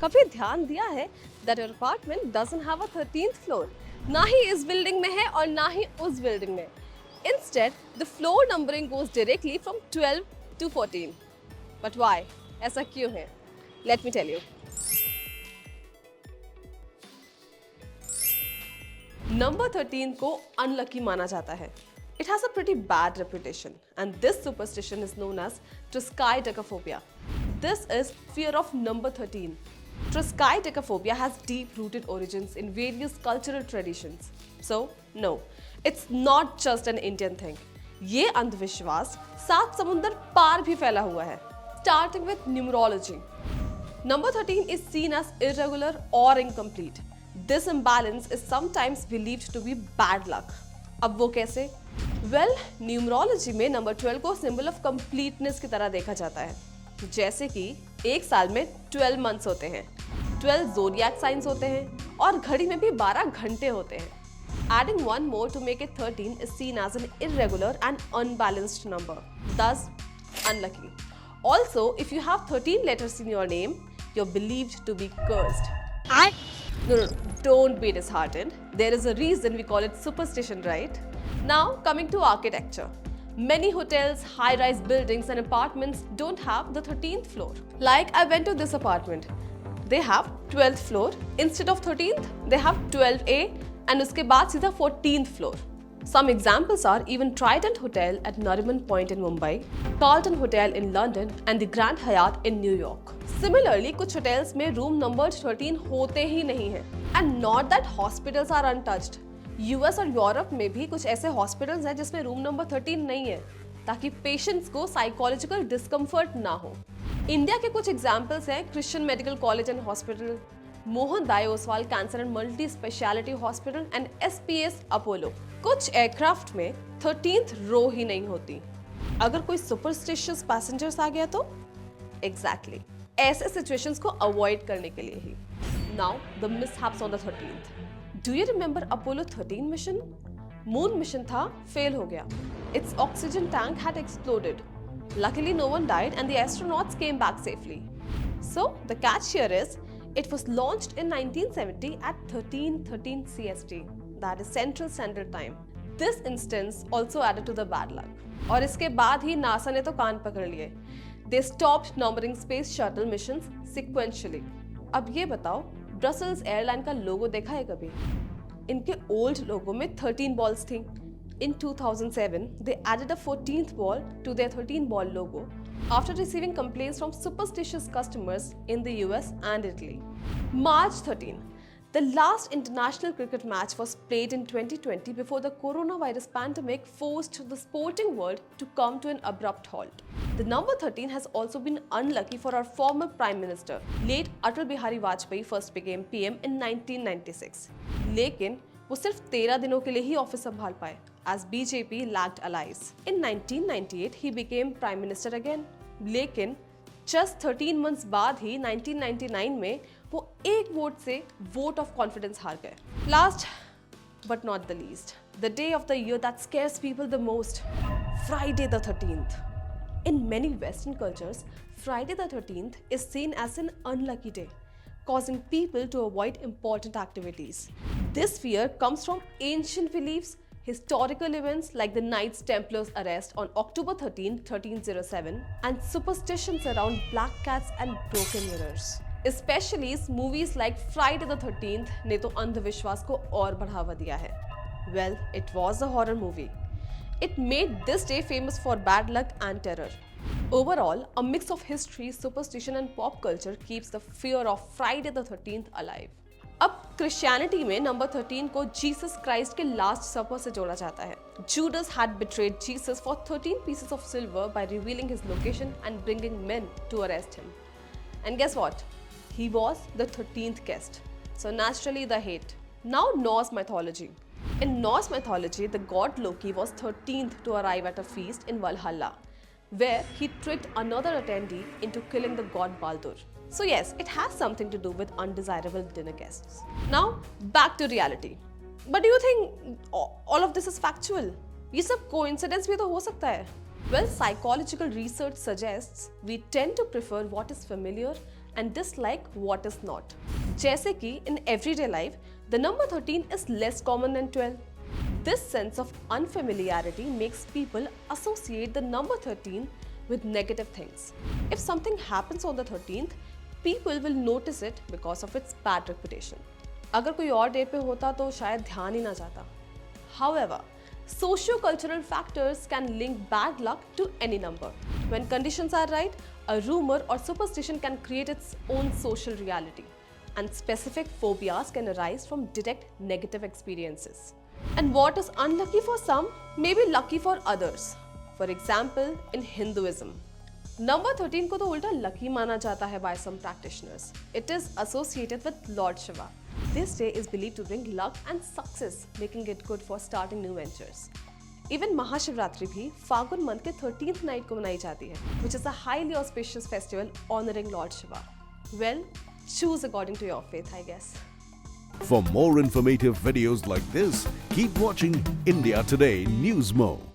कभी ध्यान दिया है that your apartment doesn't have a 13th floor? ना ही इस बिल्डिंग में है और ना ही उस बिल्डिंग में. Instead, the floor numbering goes directly from 12 to 14. But why? ऐसा क्यों है? Let me tell you. Number 13 को unlucky माना जाता है. It has a pretty bad reputation, and this superstition is known as triskaidekaphobia. This is fear of number 13. Triskaidekaphobia has deep-rooted origins in various cultural traditions. So, no, it's not just an Indian thing. ये अंधविश्वास 7 समुंदर पार भी फैला हुआ है. Starting with numerology. Number 13 is seen as irregular or incomplete. This imbalance is sometimes believed to be bad luck. अब वो कैसे? Well, न्यूमरोलॉजी में नंबर 12 को सिंबल ऑफ कंप्लीटनेस की तरह देखा जाता है. जैसे कि एक साल में 12 मंथ्स होते हैं, 12 ज़ोडिएक साइंस होते हैं और घड़ी में भी 12 घंटे होते हैं. Adding one more to make it 13 is seen as an irregular and unbalanced number, thus unlucky. Also, if you have 13 letters in your name, you're believed to be cursed. No, don't be disheartened. There is a reason we call it superstition, right? Now, coming to architecture. Many hotels, high-rise buildings and apartments don't have the 13th floor. Like I went to this apartment. They have 12th floor. Instead of 13th, they have 12A and उसके बाद सीधा 14th floor. Some examples are even Trident Hotel at Nariman Point in Mumbai, Carlton Hotel in London and the Grand Hyatt in New York. Similarly, कुछ hotels में room numbered 13 होते ही नहीं हैं. And not that hospitals are untouched. US और Europe में भी कुछ ऐसे हॉस्पिटल्स हैं जिसमें रूम नंबर 13 नहीं है, ताकि पेशेंट्स को साइकोलॉजिकल डिस्कम्फर्ट ना हो. इंडिया के कुछ एग्जांपल्स हैं Christian medical college and hospital, Mohan Dai Oswal cancer and multi speciality hospital and SPS Apollo. कुछ एयरक्राफ्ट में 13th रो ही नहीं होती. अगर कोई सुपरस्टिशियस पैसेंजर्स आ गया तो एग्जैक्टली ऐसे सिचुएशंस को अवॉइड करने के लिए ही. Now the mishaps on the 13th. Do you remember Apollo 13 mission? Moon mission था, fail हो गया. Its oxygen tank had exploded. Luckily, no one died and the astronauts came back safely. So, the catch here is, it was launched in 1970 at 13:13 CST, that is Central Standard Time. This instance also added to the bad luck. और इसके बाद ही NASA ने तो कान पकड़ लिए. They stopped numbering space shuttle missions sequentially. अब ये बताओ, ब्रसेल्स एयरलाइन का लोगो देखा है कभी? इनके ओल्ड लोगो में 13 बॉल्स थी. In 2007, they added a 14th ball to their 13 ball logo after receiving complaints from superstitious customers in the US and Italy. March 13. The last international cricket match was played in 2020 before the coronavirus pandemic forced the sporting world to come to an abrupt halt. The number 13 has also been unlucky for our former Prime Minister. Late Atal Bihari Vajpayee first became PM in 1996. लेकिन वो सिर्फ 13 दिनों के लिए ही office संभाल पाए, as BJP lacked allies. In 1998, he became Prime Minister again. लेकिन just 13 months बाद ही 1999 में वो एक वोट से वोट ऑफ कॉन्फिडेंस हार गए. Last but not the least, the day of the year that scares people the most, Friday the 13th. In many Western cultures, Friday the 13th is seen as an unlucky day, causing people to avoid important activities. This fear comes from ancient beliefs, historical events like the Knights Templars arrest on October 13, 1307, and superstitions around black cats and broken mirrors. Especially movies like Friday the 13th ने तो अंधविश्वास को और बढ़ावा दिया है. Well, it was a horror movie. It made this day famous for bad luck and terror. Overall, a mix of history, superstition and pop culture keeps the fear of Friday the 13th alive. अब Christianity में number 13 को Jesus Christ के last सपर से जोड़ा जाता है. Judas had betrayed Jesus for 13 pieces of silver by revealing his location and bringing men to arrest him. And guess what? He was the 13th guest. So naturally the hate. Now Norse mythology. In Norse mythology, the god Loki was 13th to arrive at a feast in Valhalla, where he tricked another attendee into killing the god Baldur. So yes, it has something to do with undesirable dinner guests. Now, back to reality. But do you think all of this is factual? ये सब coincidence भी तो हो सकता है. Well, psychological research suggests we tend to prefer what is familiar and dislike what is not. जैसे कि in everyday life, the number 13 is less common than 12. This sense of unfamiliarity makes people associate the number 13 with negative things. If something happens on the 13th, people will notice it because of its bad reputation. अगर कोई और day पे होता तो शायद ध्यान ही ना जाता. However, socio-cultural factors can link bad luck to any number. When conditions are right, a rumor or superstition can create its own social reality, and specific phobias can arise from direct negative experiences. And what is unlucky for some may be lucky for others. For example, in Hinduism, number 13 को तो उल्टा lucky माना जाता है by some practitioners. It is associated with Lord Shiva. This day is believed to bring luck and success, making it good for starting new ventures. Even Mahashivratri भी फागुन month के 13th night को मनाई जाती है, which is a highly auspicious festival honoring Lord Shiva. Well, choose according to your faith, I guess. For more informative videos like this, keep watching India Today News Mo.